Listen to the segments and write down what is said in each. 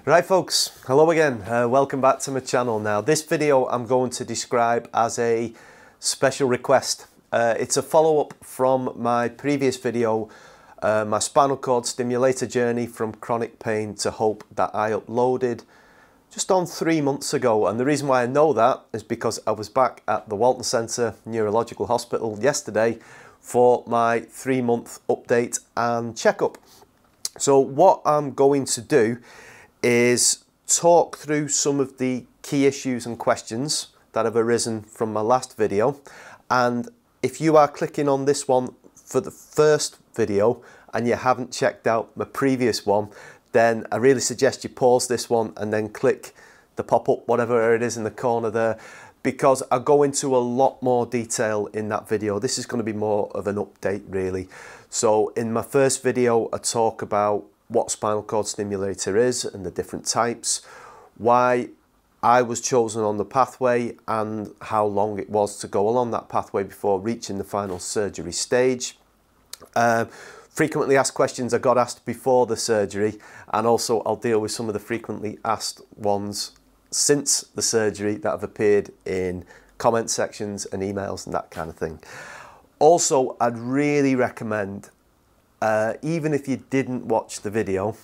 Right folks, hello again, welcome back to my channel. Now this video I'm going to describe as a special request. It's a follow-up from my previous video, my spinal cord stimulator journey from chronic pain to hope, that I uploaded just on 3 months ago. And the reason why I know that is because I was back at the Walton Centre Neurological Hospital yesterday for my 3-month update and checkup. So what I'm going to do is talk through some of the key issues and questions that have arisen from my last video. And if you are clicking on this one for the first video and you haven't checked out my previous one, then I really suggest you pause this one and then click the pop-up, whatever it is in the corner there, because I go into a lot more detail in that video. This is going to be more of an update really. So in my first video I talk about what spinal cord stimulator is and the different types, why I was chosen on the pathway and how long it was to go along that pathway before reaching the final surgery stage. Frequently asked questions I got asked before the surgery, and also I'll deal with some of the frequently asked ones since the surgery that have appeared in comment sections and emails and that kind of thing. Also, I'd really recommend, even if you didn't watch the video,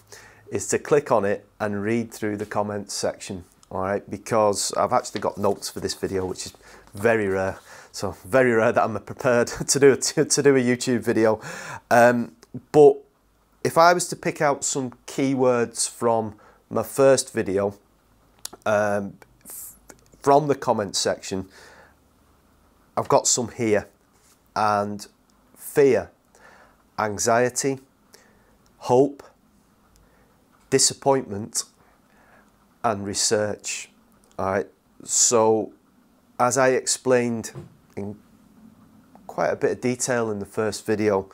is to click on it and read through the comments section, all right? Because I've actually got notes for this video, which is very rare. So very rare that I'm prepared to do a YouTube video. But if I was to pick out some keywords from my first video, from the comments section, I've got some here. And fear, anxiety, hope, disappointment, and research. All right. So as I explained in quite a bit of detail in the first video,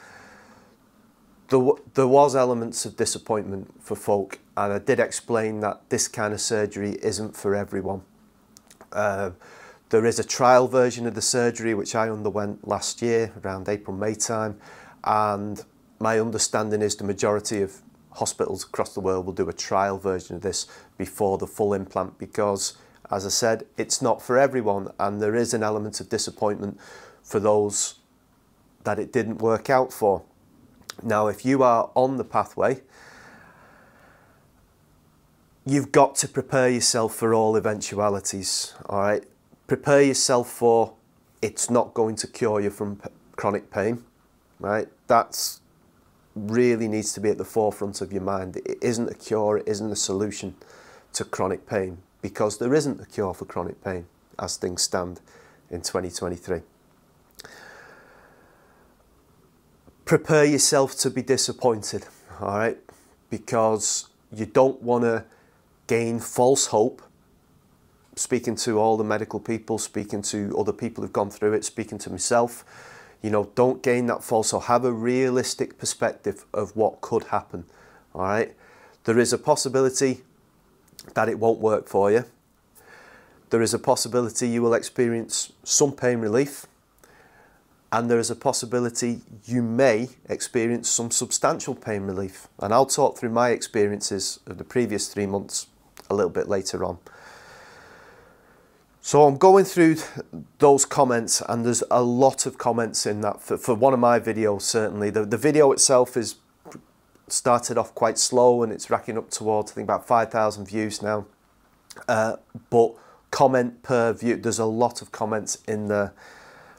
there was elements of disappointment for folk, and I did explain that this kind of surgery isn't for everyone. There is a trial version of the surgery which I underwent last year around April-May time, and my understanding is the majority of hospitals across the world will do a trial version of this before the full implant, because, as I said, it's not for everyone, and there is an element of disappointment for those that it didn't work out for. Now, if you are on the pathway, you've got to prepare yourself for all eventualities, all right? Prepare yourself for it's not going to cure you from chronic pain, right? That's really needs to be at the forefront of your mind. It isn't a cure, it isn't a solution to chronic pain, because there isn't a cure for chronic pain as things stand in 2023. Prepare yourself to be disappointed, all right? Because you don't want to gain false hope. Speaking to all the medical people, speaking to other people who've gone through it, speaking to myself, you know, don't gain that false hope. Have a realistic perspective of what could happen, all right? There is a possibility that it won't work for you. There is a possibility you will experience some pain relief, and there is a possibility you may experience some substantial pain relief. And I'll talk through my experiences of the previous 3 months a little bit later on. So I'm going through those comments, and there's a lot of comments in that for one of my videos, certainly. The video itself is started off quite slow, and it's racking up towards, I think, about 5,000 views now. But comment per view, there's a lot of comments in there.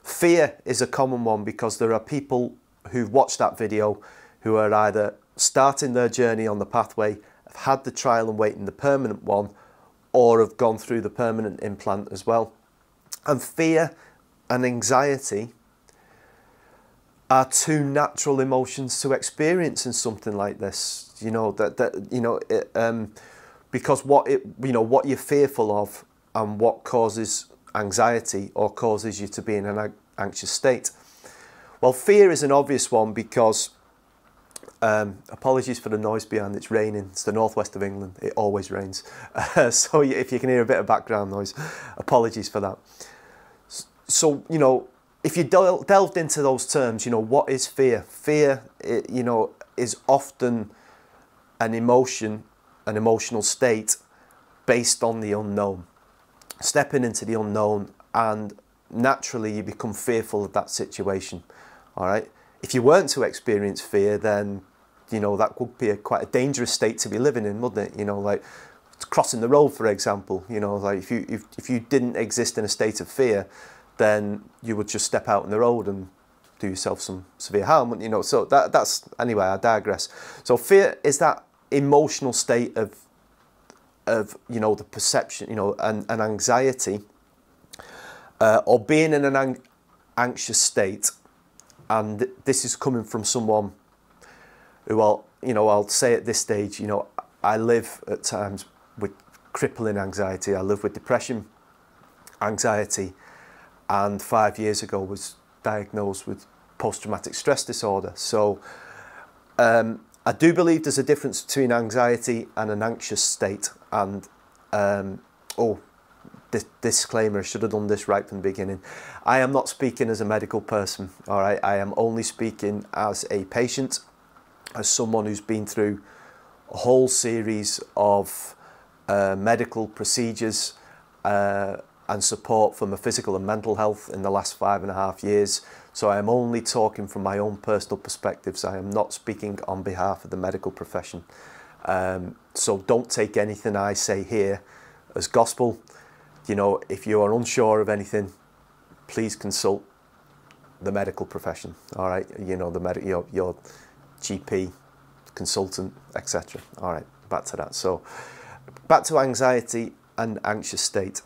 Fear is a common one, because there are people who've watched that video who are either starting their journey on the pathway, have had the trial and waiting the permanent one, or have gone through the permanent implant as well. And fear and anxiety are two natural emotions to experience in something like this. You know because what you're fearful of and what causes anxiety or causes you to be in an anxious state. Well, fear is an obvious one, because apologies for the noise behind, it's raining. It's the northwest of England, it always rains. So if you can hear a bit of background noise, apologies for that. So, you know, if you delved into those terms, you know, what is fear? Fear, you know, is often an emotion an emotional state based on the unknown. Stepping into the unknown, and naturally you become fearful of that situation. All right. If you weren't to experience fear, then you know that would be quite a dangerous state to be living in, wouldn't it? You know, like crossing the road, for example. You know, like if you didn't exist in a state of fear, then you would just step out on the road and do yourself some severe harm, wouldn't you? Know, so that's anyway. I digress. So fear is that emotional state of you know, the perception, you know, and anxiety, or being in an anxious state. And this is coming from someone who I'll say at this stage, you know, I live at times with crippling anxiety. I live with depression, anxiety, and 5 years ago was diagnosed with post-traumatic stress disorder. So I do believe there's a difference between anxiety and an anxious state. And disclaimer, I should have done this right from the beginning. I am not speaking as a medical person, all right? I am only speaking as a patient, as someone who's been through a whole series of medical procedures and support for my physical and mental health in the last 5.5 years. So I am only talking from my own personal perspectives. I am not speaking on behalf of the medical profession. So don't take anything I say here as gospel. You know, if you are unsure of anything, please consult the medical profession. All right, you know, your GP, consultant, etc. All right, back to that. So back to anxiety and anxious state.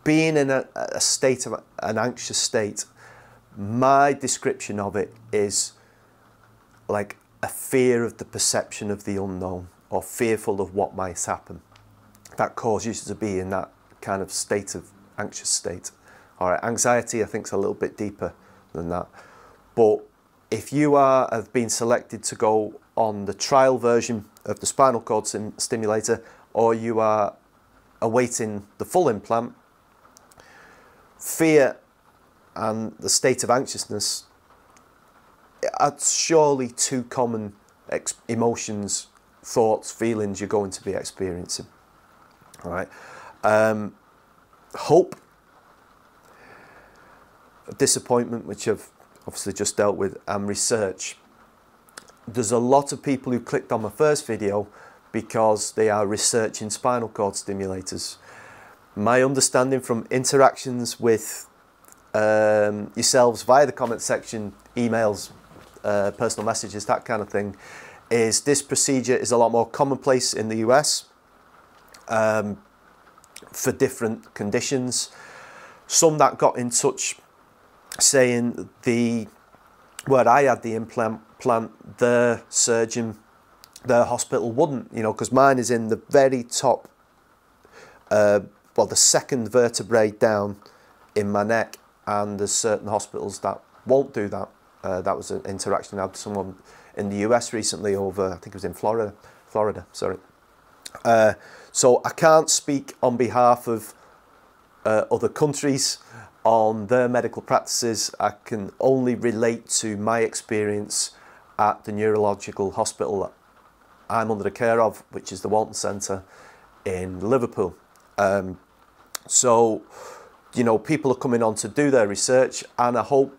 Being in a state of an anxious state, my description of it is like a fear of the perception of the unknown, or fearful of what might happen. That causes you to be in that kind of state of anxious state. All right, anxiety I think is a little bit deeper than that. But if you have been selected to go on the trial version of the spinal cord stimulator, or you are awaiting the full implant, fear and the state of anxiousness are surely two common emotions, thoughts, feelings you're going to be experiencing. All right. Hope, disappointment, which I've obviously just dealt with, and research. There's a lot of people who clicked on my first video because they are researching spinal cord stimulators. My understanding from interactions with yourselves via the comment section, emails, personal messages, that kind of thing, is this procedure is a lot more commonplace in the US for different conditions. Some that got in touch saying where I had the implant, the surgeon, the hospital wouldn't, you know, because mine is in the very top, well, the second vertebrae down in my neck, and there's certain hospitals that won't do that. That was an interaction I had with someone in the US recently over, I think it was in Florida, sorry. So I can't speak on behalf of other countries on their medical practices. I can only relate to my experience at the neurological hospital that I'm under the care of, which is the Walton Centre in Liverpool. So, you know, people are coming on to do their research, and I hope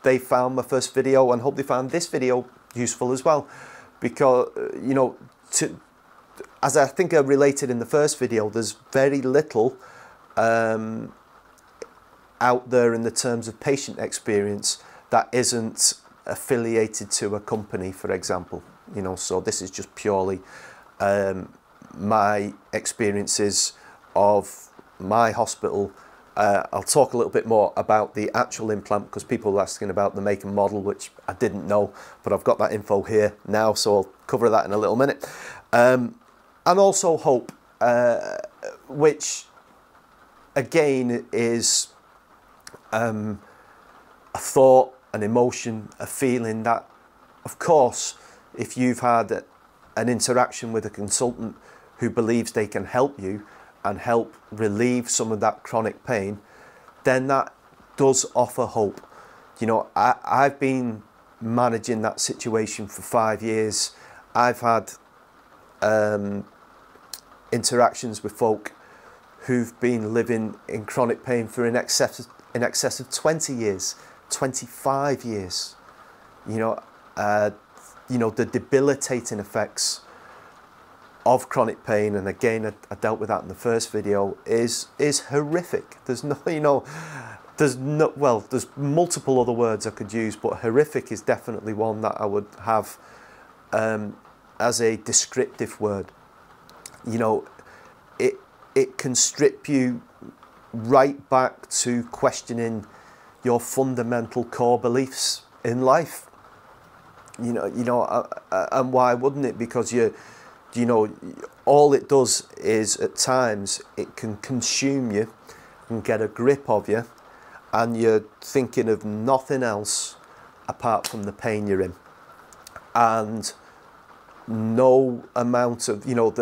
they found my first video and hope they found this video useful as well, because, you know, as I think I related in the first video, there's very little out there in the terms of patient experience that isn't affiliated to a company, for example. You know, so this is just purely my experiences of my hospital. I'll talk a little bit more about the actual implant because people are asking about the make and model, which I didn't know, but I've got that info here now, so I'll cover that in a little minute. And also hope, which again is a thought, an emotion, a feeling that, of course, if you've had an interaction with a consultant who believes they can help you and help relieve some of that chronic pain, then that does offer hope. You know, I've been managing that situation for 5 years, I've had interactions with folk who've been living in chronic pain for in excess of 20 years, 25 years. You know, the debilitating effects of chronic pain, and again, I dealt with that in the first video, is horrific. There's no, you know, well, there's multiple other words I could use, but horrific is definitely one that I would have as a descriptive word. You know, it can strip you right back to questioning your fundamental core beliefs in life. You know, and why wouldn't it? Because you know, all it does is at times it can consume you and get a grip of you, and you're thinking of nothing else apart from the pain you're in. And no amount of, you know,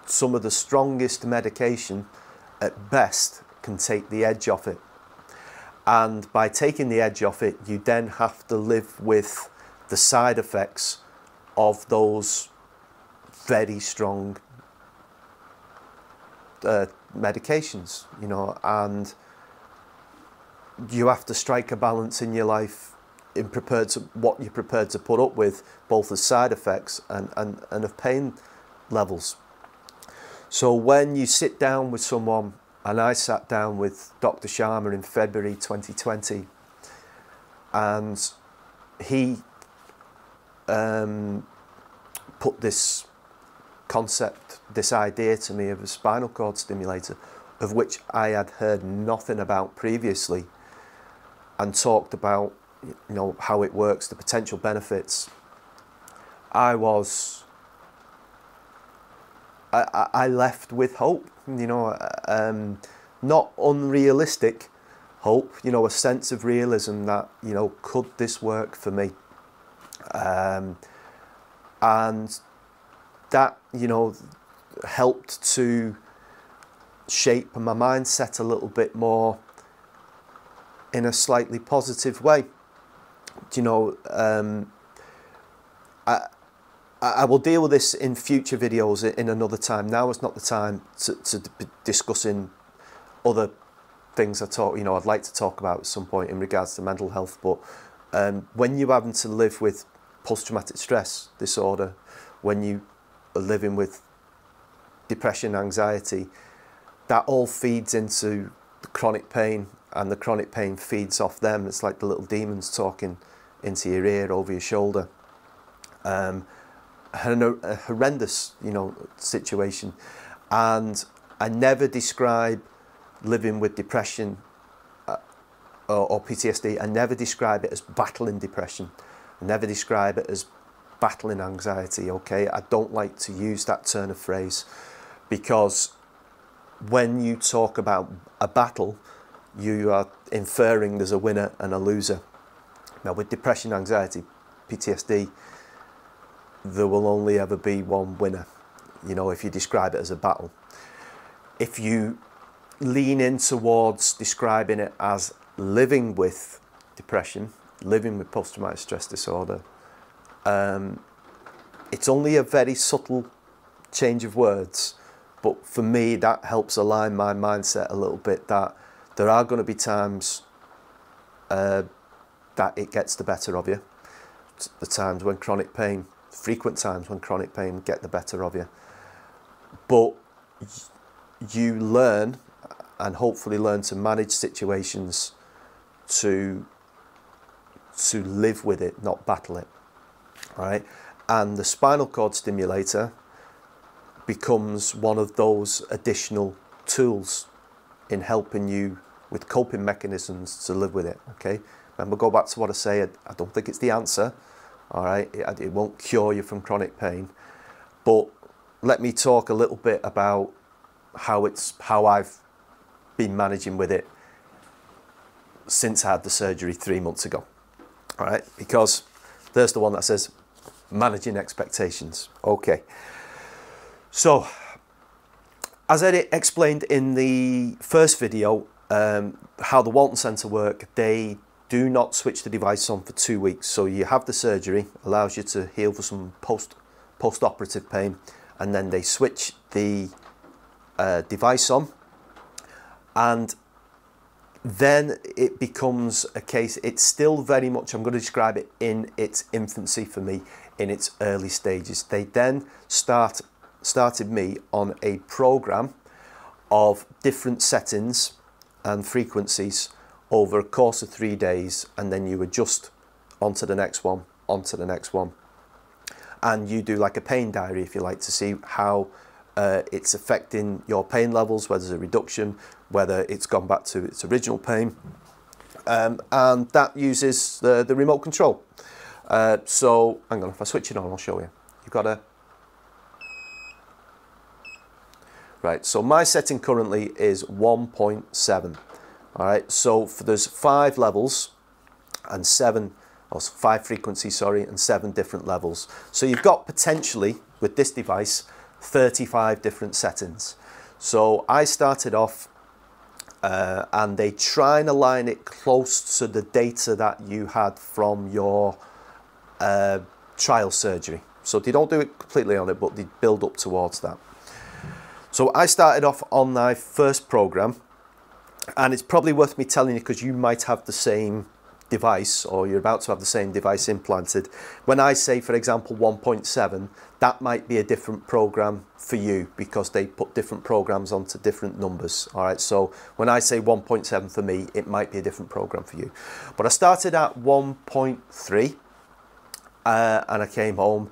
some of the strongest medication at best can take the edge off it. And by taking the edge off it, you then have to live with the side effects of those very strong medications, you know, and you have to strike a balance in your life in what you're prepared to put up with, both as side effects and of pain levels. So when you sit down with someone, and I sat down with Dr. Sharma in February 2020, and he put this concept, this idea to me of a spinal cord stimulator, of which I had heard nothing about previously, and talked about, you know, how it works, the potential benefits. I left with hope, you know, not unrealistic hope, you know, a sense of realism that, you know, could this work for me? And that, you know, helped to shape my mindset a little bit more in a slightly positive way. You know, I will deal with this in future videos in another time. Now is not the time to be discussing other things I'd like to talk about at some point in regards to mental health. But when you're having to live with post-traumatic stress disorder, when you are living with depression, anxiety, that all feeds into the chronic pain, and the chronic pain feeds off them. It's like the little demons talking into your ear, over your shoulder. A horrendous, you know, situation. And I never describe living with depression or PTSD. I never describe it as battling depression. I never describe it as battling anxiety, okay? I don't like to use that turn of phrase, because when you talk about a battle, you are inferring there's a winner and a loser. Now, with depression, anxiety, PTSD, there will only ever be one winner, you know, if you describe it as a battle. If you lean in towards describing it as living with depression, living with post-traumatic stress disorder, it's only a very subtle change of words, but for me that helps align my mindset a little bit, that there are going to be times that it gets the better of you, the times when chronic pain, frequent times when chronic pain get the better of you, but you learn, and hopefully learn, to manage situations to live with it, not battle it. All right? And the spinal cord stimulator becomes one of those additional tools in helping you with coping mechanisms to live with it. Okay? Remember, go back to what I say, I don't think it's the answer. All right? It won't cure you from chronic pain, but let me talk a little bit about how I've been managing with it since I had the surgery 3 months ago. All right, because there's the one that says managing expectations. Okay, so as I explained in the first video, how the Walton Centre work, they do not switch the device on for 2 weeks. So you have the surgery, allows you to heal for some post-operative pain, and then they switch the device on, and then it becomes a case. It's still very much, I'm going to describe it in its infancy for me, in its early stages. They then started me on a program of different settings and frequencies over a course of 3 days, and then you adjust onto the next one, onto the next one, and you do like a pain diary, if you like, to see how it's affecting your pain levels, whether there's a reduction, whether it's gone back to its original pain, and that uses the remote control. So hang on, if I switch it on, I'll show you. You've got a right. So my setting currently is 1.7. All right. So there's 5 levels and 5 frequencies, sorry, and 7 different levels. So you've got potentially with this device 35 different settings. So I started off and they try and align it close to the data that you had from your trial surgery. So they don't do it completely on it, but they build up towards that. So I started off on my first program, and it's probably worth me telling you, because you might have the same device, or you're about to have the same device implanted. When I say, for example, 1.7, that might be a different program for you, because they put different programs onto different numbers. All right, so when I say 1.7 for me, it might be a different program for you. But I started at 1.3 and I came home.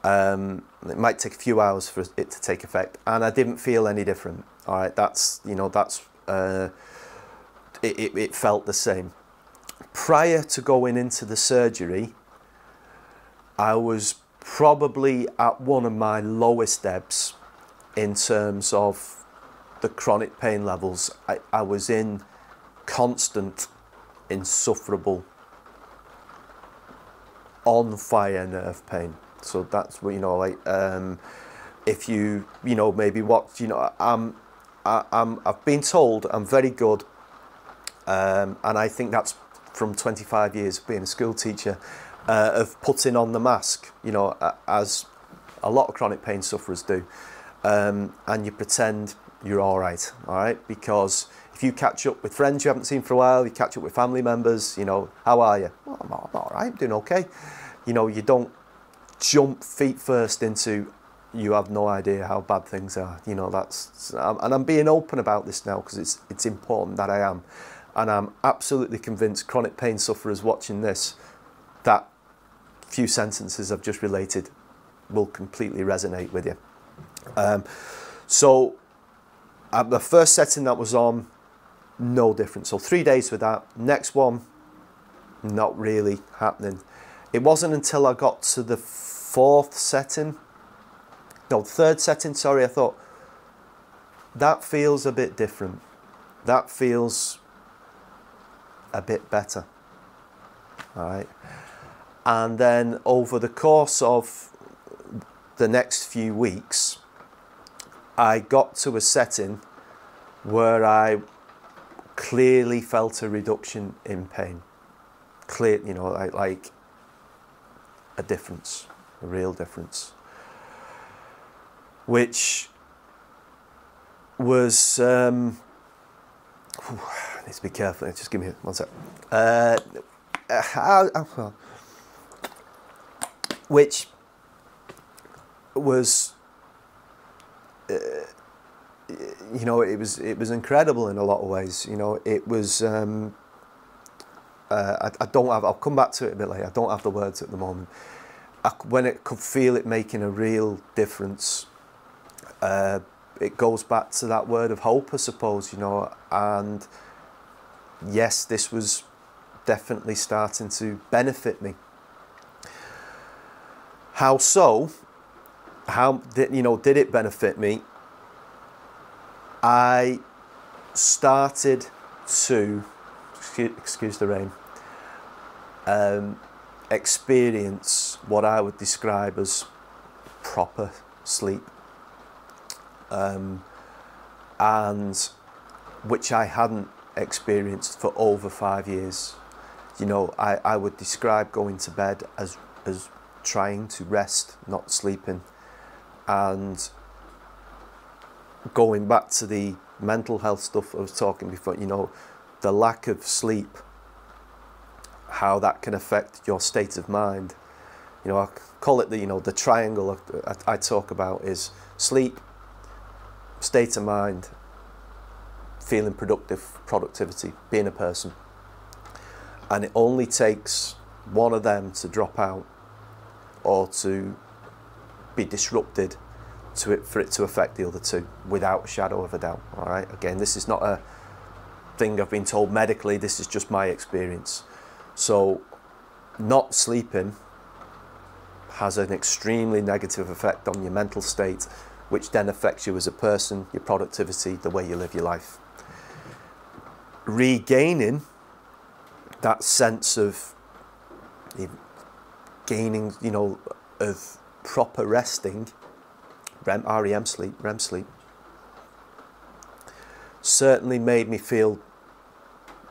It might take a few hours for it to take effect, and I didn't feel any different. All right, that's, you know, that's it felt the same. Prior to going into the surgery, I was probably at one of my lowest ebbs in terms of the chronic pain levels. I was in constant, insufferable, on fire nerve pain. So that's what, you know, like if you know, maybe what, you know, I've been told I'm very good, and I think that's from 25 years of being a school teacher, of putting on the mask, you know, as a lot of chronic pain sufferers do, and you pretend you're all right, because if you catch up with friends you haven't seen for a while, you catch up with family members, you know, how are you? Oh, I'm all right, I'm doing okay. You know, you don't jump feet first into, you have no idea how bad things are, you know. That's, and I'm being open about this now because it's important that I am. And I'm absolutely convinced chronic pain sufferers watching this, that few sentences I've just related will completely resonate with you. So the first setting that was on, no different. So 3 days with that. Next one, not really happening. It wasn't until I got to the third setting, sorry, I thought, that feels a bit different. That feels a bit better. All right. And then over the course of the next few weeks, I got to a setting where I clearly felt a reduction in pain. Clear, you know, like a difference, a real difference, which was, I need to be careful, just give me 1 sec. Which was, you know, it was incredible in a lot of ways. You know, it was, I don't have, I'll come back to it a bit later, I don't have the words at the moment. When I could feel it making a real difference, it goes back to that word of hope, I suppose, you know, and yes, this was definitely starting to benefit me. How so? How did, you know, did it benefit me? I started to, excuse the rain, experience what I would describe as proper sleep, and which I hadn't experienced for over 5 years. You know, I would describe going to bed as trying to rest, not sleeping. And going back to the mental health stuff I was talking before, you know, the lack of sleep, how that can affect your state of mind. You know, I call it the, you know, the triangle I talk about is sleep, state of mind, feeling productivity, being a person. And it only takes one of them to drop out or to be disrupted for it to affect the other two, without a shadow of a doubt. All right, again, this is not a thing I've been told medically, this is just my experience. So not sleeping has an extremely negative effect on your mental state, which then affects you as a person, your productivity, the way you live your life. Regaining that sense of gaining, you know, of proper resting, REM sleep, certainly made me feel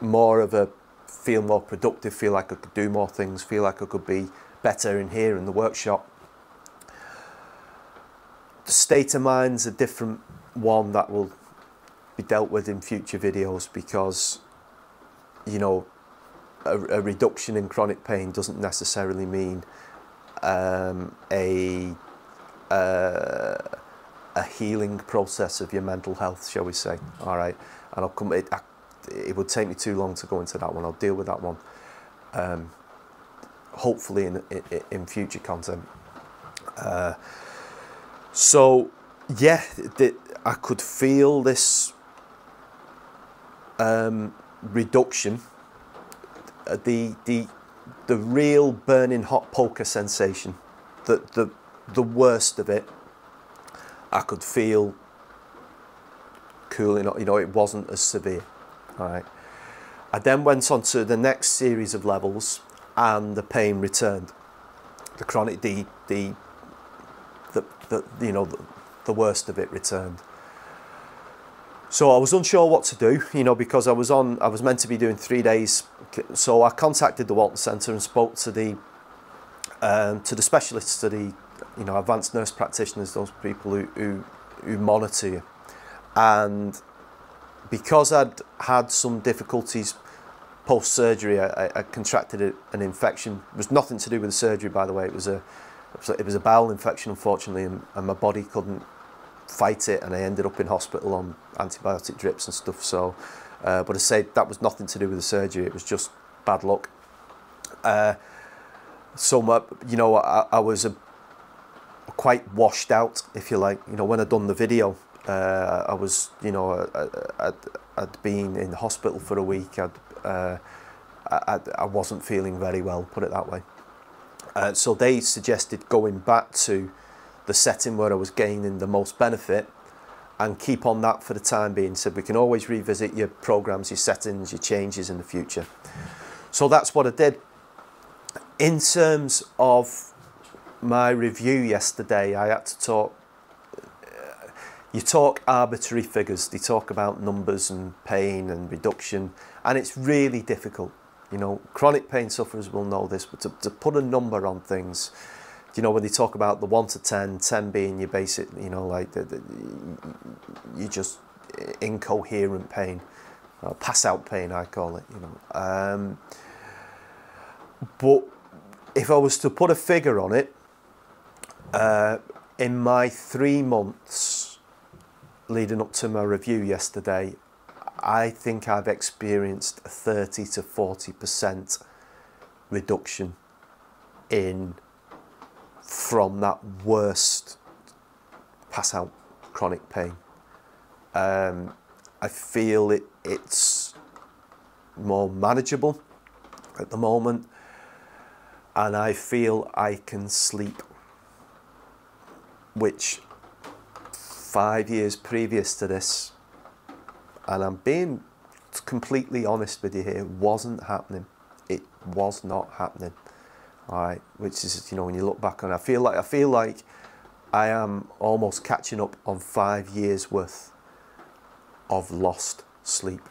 more productive, feel like I could do more things, feel like I could be better in here in the workshop. The state of mind's a different one that will be dealt with in future videos, because, you know, a reduction in chronic pain doesn't necessarily mean a healing process of your mental health, shall we say. All right, and I'll come. It would take me too long to go into that one. I'll deal with that one, hopefully in future content. So yeah, I could feel this reduction, the real burning hot poker sensation, the worst of it. I could feel cooling, you know, it wasn't as severe. All right. I then went on to the next series of levels, and the pain returned. The chronic, the you know, the worst of it returned. So I was unsure what to do, you know, because I was meant to be doing 3 days. So I contacted the Walton Centre and spoke to the specialists, to the, you know, advanced nurse practitioners, those people who monitor you. And because I'd had some difficulties post-surgery, I contracted an infection. It was nothing to do with the surgery, by the way. It was a bowel infection, unfortunately, and my body couldn't fight it, and I ended up in hospital on antibiotic drips and stuff. So, but I say that was nothing to do with the surgery. It was just bad luck. So, you know, I was quite washed out, if you like. You know, when I'd done the video, I was, you know, I'd been in hospital for a week. I wasn't feeling very well, put it that way. So they suggested going back to the setting where I was gaining the most benefit and keep on that for the time being. Said we can always revisit your programs, your settings, your changes in the future. So that's what I did. In terms of my review yesterday, I had to talk. You talk arbitrary figures. They talk about numbers and pain and reduction, and it's really difficult. You know, chronic pain sufferers will know this, but to put a number on things, you know, when they talk about the 1 to 10, 10 being your basic, you know, like you just incoherent pain, pass out pain, I call it, you know. But if I was to put a figure on it, in my 3 months leading up to my review yesterday, I think I've experienced a 30 to 40% reduction from that worst pass out chronic pain. I feel it's more manageable at the moment, and I feel I can sleep, which 5 years previous to this, and I'm being completely honest with you here, wasn't happening. It was not happening. All right, which is, you know, when you look back on it, I feel like I am almost catching up on 5 years worth of lost sleep.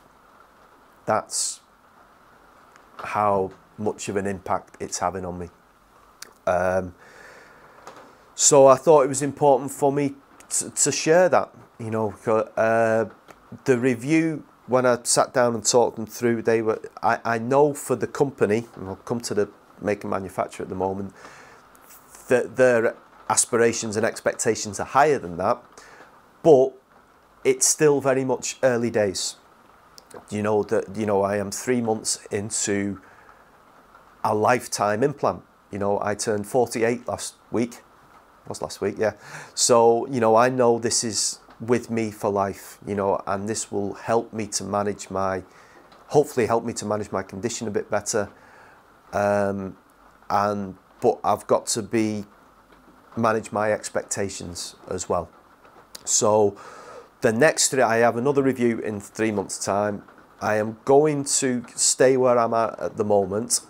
That's how much of an impact it's having on me. So I thought it was important for me to share that, you know. The review, when I sat down and talked them through, they were, I know for the company, and I'll come to the make and manufacturer at the moment, that their aspirations and expectations are higher than that, but it's still very much early days. You know, that, you know, I am 3 months into a lifetime implant. You know, I turned 48 last week. Was last week, yeah. So, you know, I know this is with me for life, you know, and this will help me to manage my, hopefully help me to manage my condition a bit better. But I've got to manage my expectations as well. So the next I have another review in 3 months' time. I am going to stay where I'm at the moment,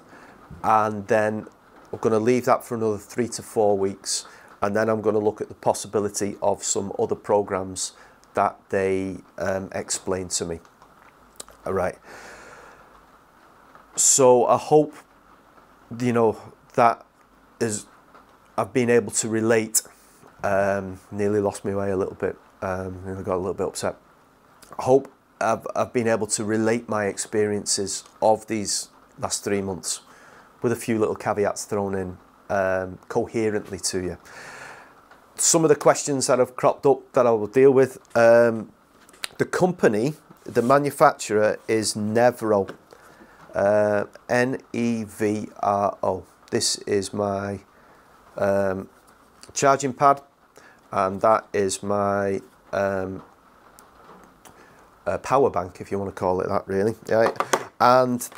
and then I'm going to leave that for another 3 to 4 weeks, and then I'm going to look at the possibility of some other programs that they explain to me. All right. So I hope, you know, that is, I've been able to relate. Nearly lost my way a little bit. I got a little bit upset. I hope I've been able to relate my experiences of these last 3 months, with a few little caveats thrown in, coherently to you. Some of the questions that have cropped up that I will deal with. The company, the manufacturer, is Nevro. Nevro. This is my charging pad, and that is my power bank, if you want to call it that, really. Right. And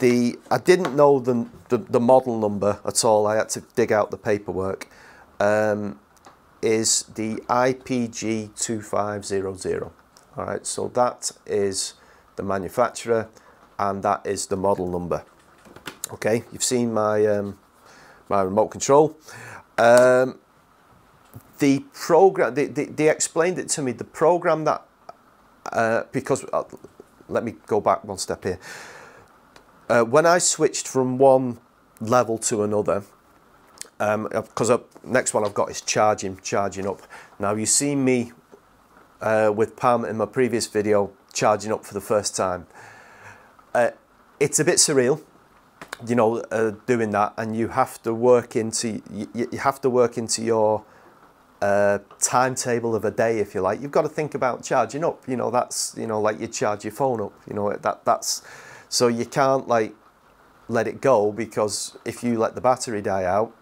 I didn't know the model number at all. I had to dig out the paperwork. Is the IPG2500. All right, so that is the manufacturer, and that is the model number. Okay, you've seen my my remote control. The program, they explained it to me. The program that because let me go back one step here. When I switched from one level to another, because next one I've got is charging up. Now you see me with Pam in my previous video charging up for the first time. It's a bit surreal, you know, doing that, and you have to work into your timetable of a day, if you like. You've got to think about charging up. You know, that's, you know, like you charge your phone up. You know, that's so you can't like let it go, because if you let the battery die out,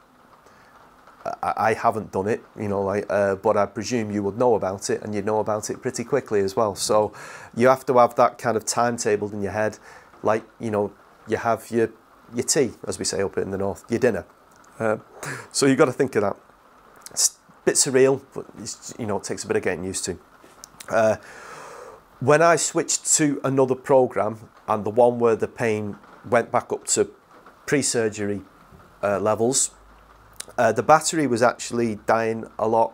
I haven't done it, you know, like, but I presume you would know about it, and you'd know about it pretty quickly as well. So you have to have that kind of timetable in your head, like, you know, you have your tea, as we say up in the north, your dinner. So you've got to think of that. It's a bit surreal, but it's, you know, it takes a bit of getting used to. When I switched to another program, and the one where the pain went back up to pre-surgery levels, the battery was actually dying a lot.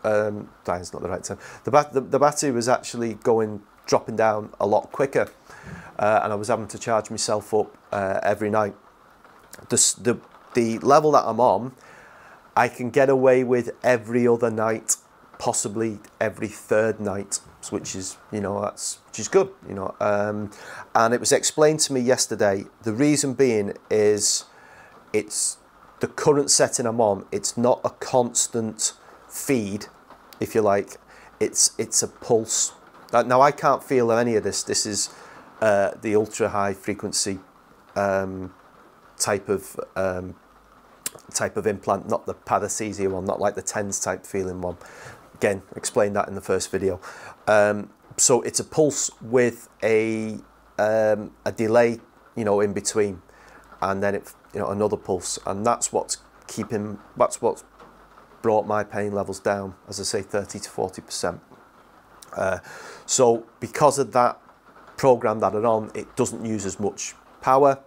Dying's not the right term. The battery was actually dropping down a lot quicker, and I was having to charge myself up every night. The level that I'm on, I can get away with every other night, possibly every third night, which is, you know, which is good, you know. And it was explained to me yesterday. The reason being is it's the current setting I'm on. It's not a constant feed, if you like. It's a pulse. Now I can't feel any of this. This is the ultra high frequency type of implant, not the paresthesia one, not like the TENS type feeling one. Again, explained that in the first video. So it's a pulse with a delay, you know, in between, and then you know, another pulse, and that's what's brought my pain levels down, as I say, 30 to 40%. So because of that program that I'm on, it doesn't use as much power,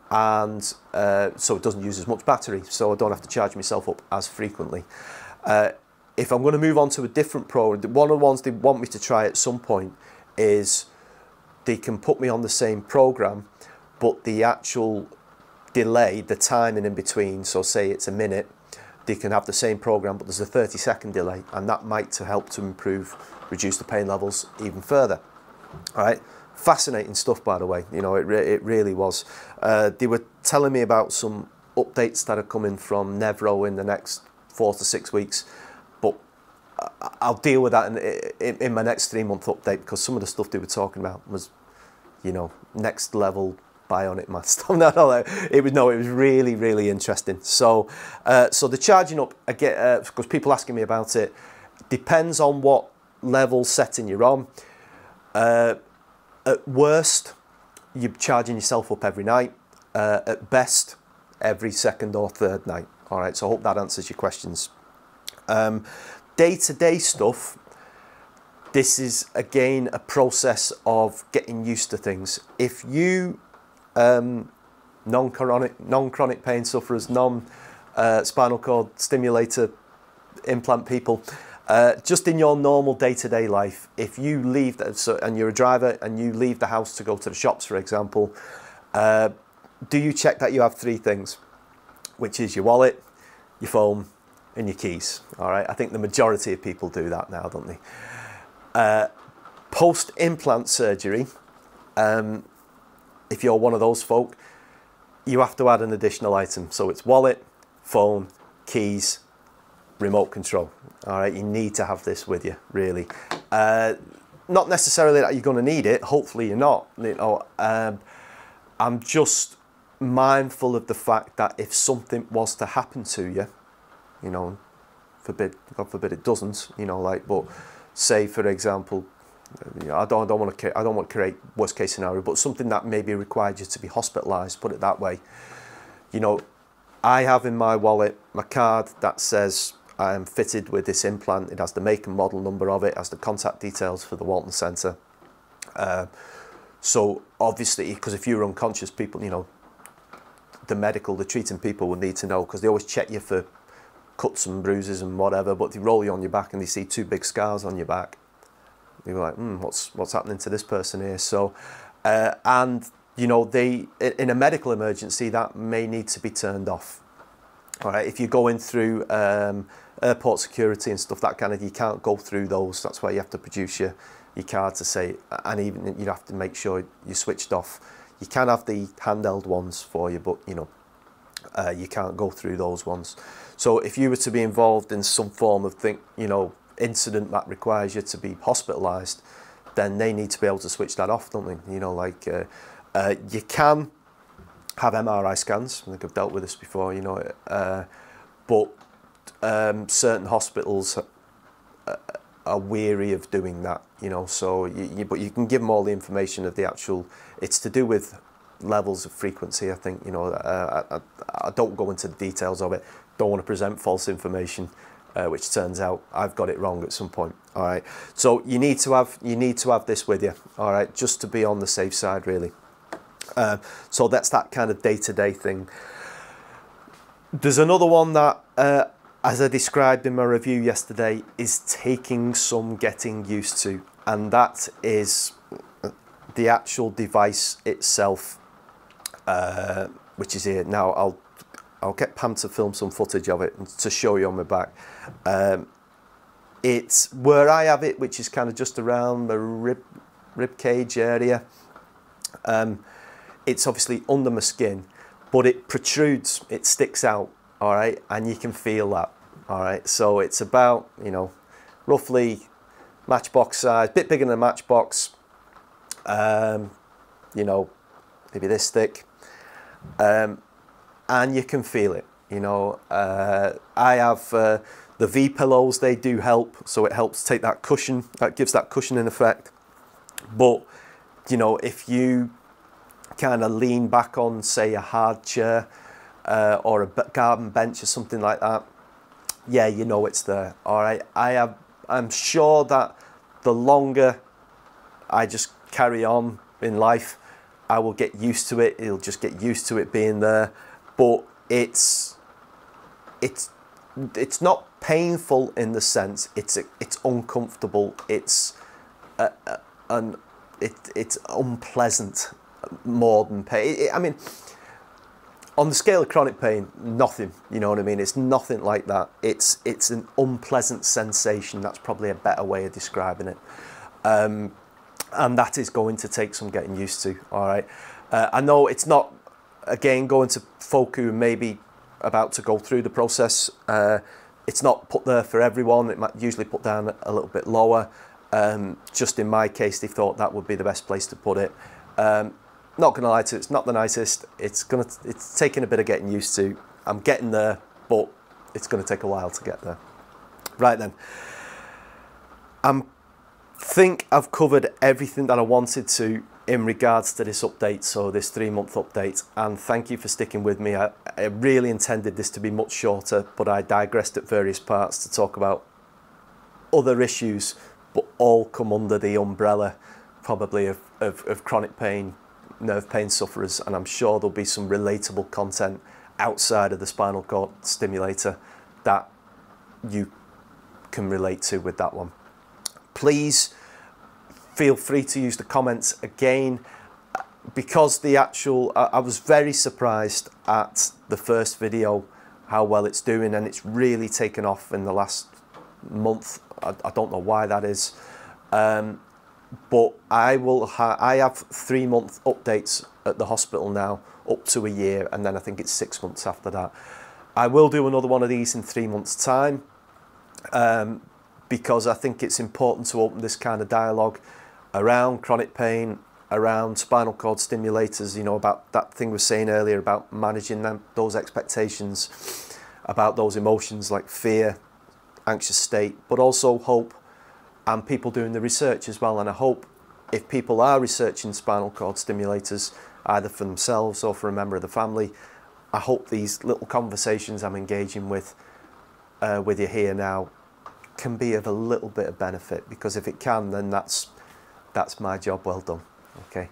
and so it doesn't use as much battery, so I don't have to charge myself up as frequently. If I'm going to move on to a different program, one of the ones they want me to try at some point is they can put me on the same program, but the actual delay the timing in between. So say it's a minute, they can have the same program, but there's a 30-second delay, and that might help to reduce the pain levels even further. All right, fascinating stuff, by the way. You know, it really was. They were telling me about some updates that are coming from Nevro in the next 4 to 6 weeks, but I'll deal with that in my next 3-month update, because some of the stuff they were talking about was, you know, next level bionic math stuff. It was really, really interesting. So so the charging up, again, because people asking me about it, depends on what level setting you're on. At worst, you're charging yourself up every night. At best, every second or third night. All right, so I hope that answers your questions. Day-to-day stuff, this is again a process of getting used to things. If you non-chronic pain sufferers, spinal cord stimulator implant people, just in your normal day-to-day life, if you leave, and you're a driver and you leave the house to go to the shops, for example, do you check that you have 3 things, which is your wallet, your phone, and your keys? All right, I think the majority of people do that now, don't they? Post-implant surgery, if you're one of those folk, you have to add an additional item. So it's wallet, phone, keys, remote control. All right, you need to have this with you, really. Not necessarily that you're going to need it. Hopefully you're not. You know, I'm just mindful of the fact that if something was to happen to you, you know, God forbid it doesn't, you know, like, but say for example, you know, I don't want to create worst case scenario, but something that maybe required you to be hospitalised, put it that way. You know, I have in my wallet my card that says I am fitted with this implant. It has the make and model number of it, has the contact details for the Walton Centre. So obviously, because if you're unconscious, people, you know, the treating people will need to know, because they always check you for cuts and bruises and whatever, but they roll you on your back and they see 2 big scars on your back. You're like, what's happening to this person here? So, and you know, in a medical emergency, that may need to be turned off. All right, if you're going through airport security and stuff, that kind of, you can't go through those. That's why you have to produce your card to say, and even you have to make sure you're switched off. You can have the handheld ones for you, but you know, you can't go through those ones. So if you were to be involved in some form of incident that requires you to be hospitalised, then they need to be able to switch that off, don't they? You know, like you can have MRI scans. I think I've dealt with this before, you know, but certain hospitals are weary of doing that, you know. So, but you can give them all the information of the actual. It's to do with levels of frequency, I think. You know, I don't go into the details of it. Don't want to present false information, which turns out I've got it wrong at some point. All right. So you need to have this with you. All right, just to be on the safe side, really. So that's that kind of day-to-day thing. There's another one that, as I described in my review yesterday, is taking some getting used to, and that is the actual device itself, which is here. Now I'll get Pam to film some footage of it and to show you on my back. It's where I have it, which is kind of just around the rib cage area. It's obviously under my skin, but it protrudes, it sticks out, all right, and you can feel that, all right. So it's about, you know, roughly matchbox size, bit bigger than a matchbox, you know, maybe this thick, and you can feel it, you know. I have the V pillows, they do help, so it helps take that cushion, that gives that cushioning effect. But, you know, if you kind of lean back on, say, a hard chair or a garden bench or something like that, yeah, you know it's there. All right, I'm sure that the longer I just carry on in life, I will get used to it. It'll just get used to it being there. But it's not painful in the sense it's uncomfortable. It's unpleasant more than pain. I mean, on the scale of chronic pain, nothing, you know what I mean? It's nothing like that. It's an unpleasant sensation. That's probably a better way of describing it. And that is going to take some getting used to, all right? I know it's not, again, going to folk who maybe about to go through the process. It's not put there for everyone. It might usually put down a little bit lower. Just in my case, they thought that would be the best place to put it. Not gonna lie to you, it's not the nicest. It's taking a bit of getting used to. I'm getting there, but it's gonna take a while to get there. Right then, I think I've covered everything that I wanted to in regards to this update, so this 3-month update, and thank you for sticking with me. I really intended this to be much shorter, but I digressed at various parts to talk about other issues, but all come under the umbrella probably of chronic pain, nerve pain sufferers, and I'm sure there'll be some relatable content outside of the spinal cord stimulator that you can relate to with that one. Please feel free to use the comments again, because the actual, I was very surprised at the first video, how well it's doing, and it's really taken off in the last month. I don't know why that is. But I have 3-month updates at the hospital now, up to a year, and then I think it's 6 months after that. I will do another one of these in 3 months' time, because I think it's important to open this kind of dialogue around chronic pain, around spinal cord stimulators, you know, about that thing we were saying earlier about managing those expectations, about those emotions like fear, anxious state, but also hope, and people doing the research as well. And I hope if people are researching spinal cord stimulators, either for themselves or for a member of the family, I hope these little conversations I'm engaging with you here now can be of a little bit of benefit, because if it can, then that's my job well done. Okay.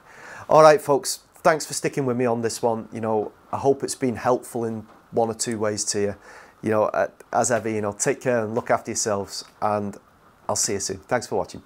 All right, folks, thanks for sticking with me on this one. You know, I hope it's been helpful in 1 or 2 ways to you. You know, as ever, you know, take care and look after yourselves, and I'll see you soon. Thanks for watching.